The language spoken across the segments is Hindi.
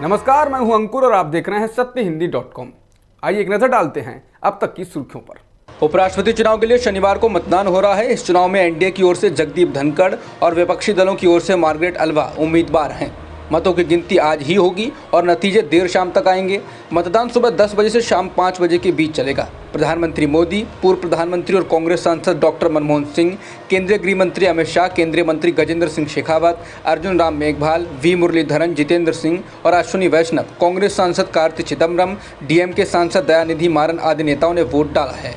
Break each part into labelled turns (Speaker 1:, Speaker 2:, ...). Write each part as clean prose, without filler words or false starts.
Speaker 1: नमस्कार, मैं हूं अंकुर और आप देख रहे हैं सत्यहिंदी.com। आइए एक नजर डालते हैं अब तक की सुर्खियों पर।
Speaker 2: उपराष्ट्रपति चुनाव के लिए शनिवार को मतदान हो रहा है। इस चुनाव में एनडीए की ओर से जगदीप धनखड़ और विपक्षी दलों की ओर से मार्गरेट अल्वा उम्मीदवार हैं। मतों की गिनती आज ही होगी और नतीजे देर शाम तक आएंगे। मतदान सुबह 10 बजे से शाम 5 बजे के बीच चलेगा। प्रधानमंत्री मोदी, पूर्व प्रधानमंत्री और कांग्रेस सांसद डॉक्टर मनमोहन सिंह, केंद्रीय गृह मंत्री अमित शाह, केंद्रीय मंत्री गजेंद्र सिंह शेखावत, अर्जुन राम मेघवाल, वी मुरलीधरन, जितेंद्र सिंह और अश्विनी वैष्णव, कांग्रेस सांसद कार्ति चिदम्बरम, डीएमके सांसद दयानिधि मारन आदि नेताओं ने वोट डाला है।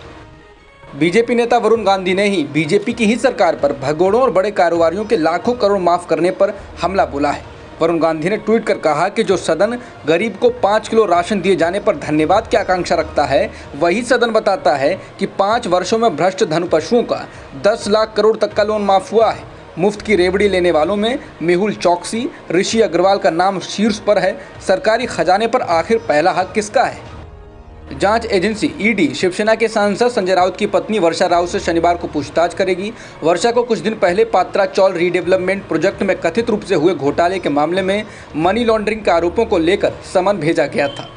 Speaker 2: बीजेपी नेता वरुण गांधी ने ही बीजेपी की ही सरकार पर भगोड़ों और बड़े कारोबारियों के लाखों करोड़ माफ करने पर हमला बोला है। वरुण गांधी ने ट्वीट कर कहा कि जो सदन गरीब को 5 किलो राशन दिए जाने पर धन्यवाद की आकांक्षा रखता है, वही सदन बताता है कि 5 वर्षों में भ्रष्ट धनपशुओं का 10 लाख करोड़ तक का लोन माफ हुआ है। मुफ्त की रेवड़ी लेने वालों में मेहुल चौकसी, ऋषि अग्रवाल का नाम शीर्ष पर है। सरकारी खजाने पर आखिर पहला हक किसका है? जांच एजेंसी ईडी शिवसेना के सांसद संजय राउत की पत्नी वर्षा राउत से शनिवार को पूछताछ करेगी। वर्षा को कुछ दिन पहले पात्रा चौल रीडेवलपमेंट प्रोजेक्ट में कथित रूप से हुए घोटाले के मामले में मनी लॉन्ड्रिंग के आरोपों को लेकर समन भेजा गया था।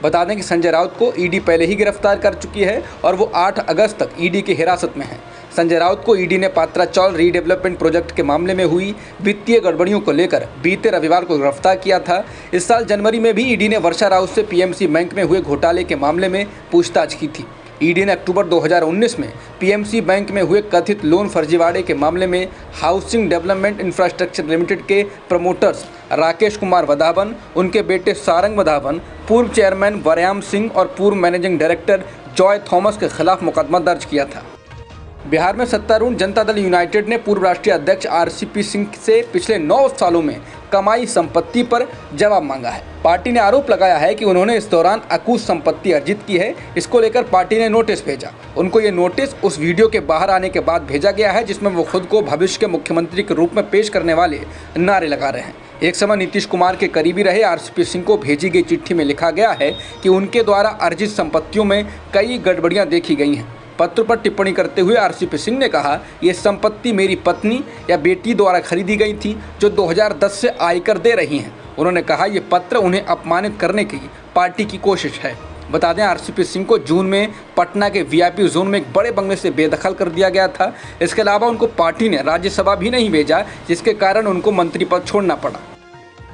Speaker 2: बता दें कि संजय राउत को ईडी पहले ही गिरफ्तार कर चुकी है और वो 8 अगस्त तक ईडी की हिरासत में है। संजय राउत को ईडी ने पात्रा चौल रीडेवलपमेंट प्रोजेक्ट के मामले में हुई वित्तीय गड़बड़ियों को लेकर बीते रविवार को गिरफ्तार किया था। इस साल जनवरी में भी ईडी ने वर्षा राउत से पीएमसी बैंक में हुए घोटाले के मामले में पूछताछ की थी। ईडी ने अक्टूबर 2019 में पीएमसी बैंक में हुए कथित लोन फर्जीवाड़े के मामले में हाउसिंग डेवलपमेंट इंफ्रास्ट्रक्चर लिमिटेड के प्रमोटर्स राकेश कुमार वधावन, उनके बेटे सारंग वधावन, पूर्व चेयरमैन वर्याम सिंह और पूर्व मैनेजिंग डायरेक्टर जॉय थॉमस के खिलाफ मुकदमा दर्ज किया था। बिहार में सत्तारूढ़ जनता दल यूनाइटेड ने पूर्व राष्ट्रीय अध्यक्ष आरसीपी सिंह से पिछले 9 सालों में कमाई संपत्ति पर जवाब मांगा है। पार्टी ने आरोप लगाया है कि उन्होंने इस दौरान अकूत संपत्ति अर्जित की है। इसको लेकर पार्टी ने नोटिस भेजा। उनको ये नोटिस उस वीडियो के बाहर आने के बाद भेजा गया है जिसमें वो खुद को भविष्य के मुख्यमंत्री के रूप में पेश करने वाले नारे लगा रहे हैं। एक समय नीतीश कुमार के करीबी रहे आरसीपी सिंह को भेजी गई चिट्ठी में लिखा गया है कि उनके द्वारा अर्जित संपत्तियों में कई गड़बड़ियां देखी गई हैं। पत्र पर टिप्पणी करते हुए आरसीपी सिंह ने कहा, ये संपत्ति मेरी पत्नी या बेटी द्वारा खरीदी गई थी जो 2010 से आयकर दे रही हैं। उन्होंने कहा, ये पत्र उन्हें अपमानित करने की पार्टी की कोशिश है। बता दें, आरसीपी सिंह को जून में पटना के वीआईपी जोन में एक बड़े बंगले से बेदखल कर दिया गया था। इसके अलावा उनको पार्टी ने राज्यसभा भी नहीं भेजा, जिसके कारण उनको मंत्री पद छोड़ना पड़ा।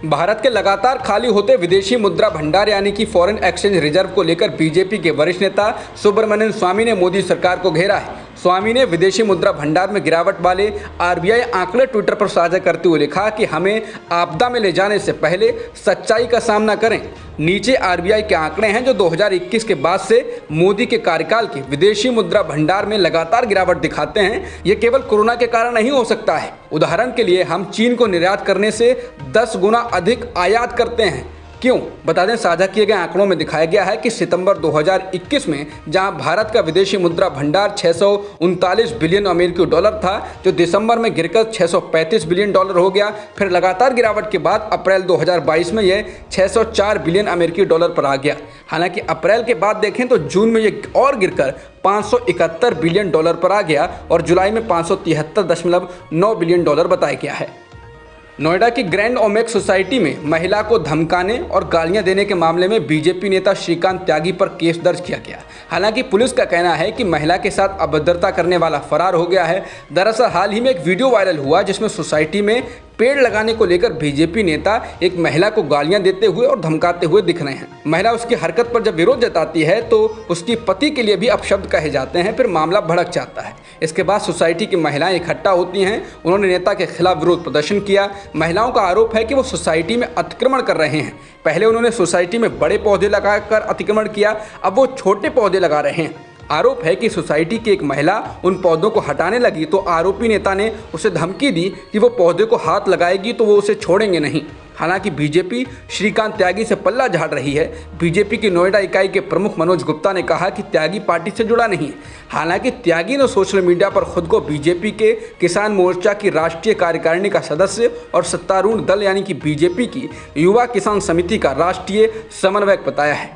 Speaker 2: भारत के लगातार खाली होते विदेशी मुद्रा भंडार यानी कि फॉरेन एक्सचेंज रिजर्व को लेकर बीजेपी के वरिष्ठ नेता सुब्रमण्यम स्वामी ने मोदी सरकार को घेरा है। स्वामी ने विदेशी मुद्रा भंडार में गिरावट वाले आरबीआई आंकड़े ट्विटर पर साझा करते हुए लिखा कि हमें आपदा में ले जाने से पहले सच्चाई का सामना करें। नीचे आरबीआई के आंकड़े हैं जो 2021 के बाद से मोदी के कार्यकाल के विदेशी मुद्रा भंडार में लगातार गिरावट दिखाते हैं। ये केवल कोरोना के कारण नहीं हो सकता है। उदाहरण के लिए हम चीन को निर्यात करने से 10 गुना अधिक आयात करते हैं। क्यों? बता दें, साझा किए गए आंकड़ों में दिखाया गया है कि सितंबर 2021 में जहां भारत का विदेशी मुद्रा भंडार 639 बिलियन अमेरिकी डॉलर था, जो दिसंबर में गिरकर 635 बिलियन डॉलर हो गया। फिर लगातार गिरावट के बाद अप्रैल 2022 में यह 604 बिलियन अमेरिकी डॉलर पर आ गया। हालांकि अप्रैल के बाद देखें तो जून में यह और गिरकर 571 बिलियन डॉलर पर आ गया और जुलाई में 573.9 बिलियन डॉलर बताया गया है। नोएडा की ग्रैंड ओमेक सोसाइटी में महिला को धमकाने और गालियां देने के मामले में बीजेपी नेता श्रीकांत त्यागी पर केस दर्ज किया गया। हालांकि पुलिस का कहना है कि महिला के साथ अभद्रता करने वाला फरार हो गया है। दरअसल हाल ही में एक वीडियो वायरल हुआ जिसमें सोसाइटी में पेड़ लगाने को लेकर बीजेपी नेता एक महिला को गालियां देते हुए और धमकाते हुए दिख रहे हैं। महिला उसकी हरकत पर जब विरोध जताती है तो उसकी पति के लिए भी अपशब्द कहे जाते हैं। फिर मामला भड़क जाता है। इसके बाद सोसाइटी की महिलाएं इकट्ठा होती हैं। उन्होंने नेता के खिलाफ विरोध प्रदर्शन किया। महिलाओं का आरोप है कि वो सोसाइटी में अतिक्रमण कर रहे हैं। पहले उन्होंने सोसाइटी में बड़े पौधे लगाकर अतिक्रमण किया, अब वो छोटे पौधे लगा रहे हैं। आरोप है कि सोसाइटी की एक महिला उन पौधों को हटाने लगी तो आरोपी नेता ने उसे धमकी दी कि वो पौधे को हाथ लगाएगी तो वो उसे छोड़ेंगे नहीं। हालांकि बीजेपी श्रीकांत त्यागी से पल्ला झाड़ रही है। बीजेपी की नोएडा इकाई के प्रमुख मनोज गुप्ता ने कहा कि त्यागी पार्टी से जुड़ा नहीं है। हालांकि त्यागी ने सोशल मीडिया पर खुद को बीजेपी के किसान मोर्चा की राष्ट्रीय कार्यकारिणी का सदस्य और सत्तारूढ़ दल यानी कि बीजेपी की युवा किसान समिति का राष्ट्रीय समन्वयक बताया है।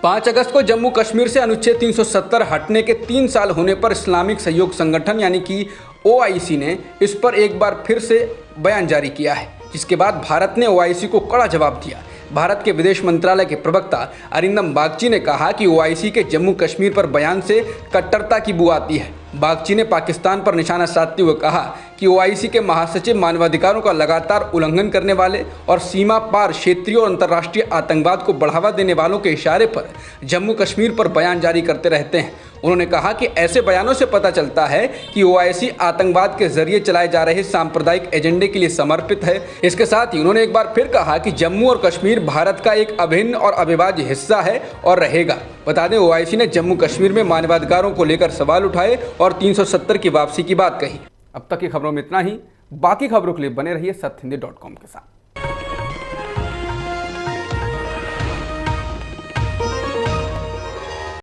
Speaker 2: 5 अगस्त को जम्मू कश्मीर से अनुच्छेद 370 हटने के 3 साल होने पर इस्लामिक सहयोग संगठन यानी कि OIC ने इस पर एक बार फिर से बयान जारी किया है, जिसके बाद भारत ने OIC को कड़ा जवाब दिया। भारत के विदेश मंत्रालय के प्रवक्ता अरिंदम बागची ने कहा कि ओआईसी के जम्मू कश्मीर पर बयान से कट्टरता की बू आती है। बागची ने पाकिस्तान पर निशाना साधते हुए कहा कि ओआईसी के महासचिव मानवाधिकारों का लगातार उल्लंघन करने वाले और सीमा पार क्षेत्रीय और अंतर्राष्ट्रीय आतंकवाद को बढ़ावा देने वालों के इशारे पर जम्मू कश्मीर पर बयान जारी करते रहते हैं। उन्होंने कहा कि ऐसे बयानों से पता चलता है कि ओआईसी आतंकवाद के जरिए चलाए जा रहे सांप्रदायिक एजेंडे के लिए समर्पित है। इसके साथ ही उन्होंने एक बार फिर कहा कि जम्मू और कश्मीर भारत का एक अभिन्न और अविभाज्य हिस्सा है और रहेगा। बता दें, ओआईसी ने जम्मू कश्मीर में मानवाधिकारों को लेकर सवाल उठाए और 370 की वापसी की बात कही।
Speaker 1: अब तक की खबरों में इतना ही। बाकी खबरों के लिए बने रहिए सत्यहिंदी.com के साथ।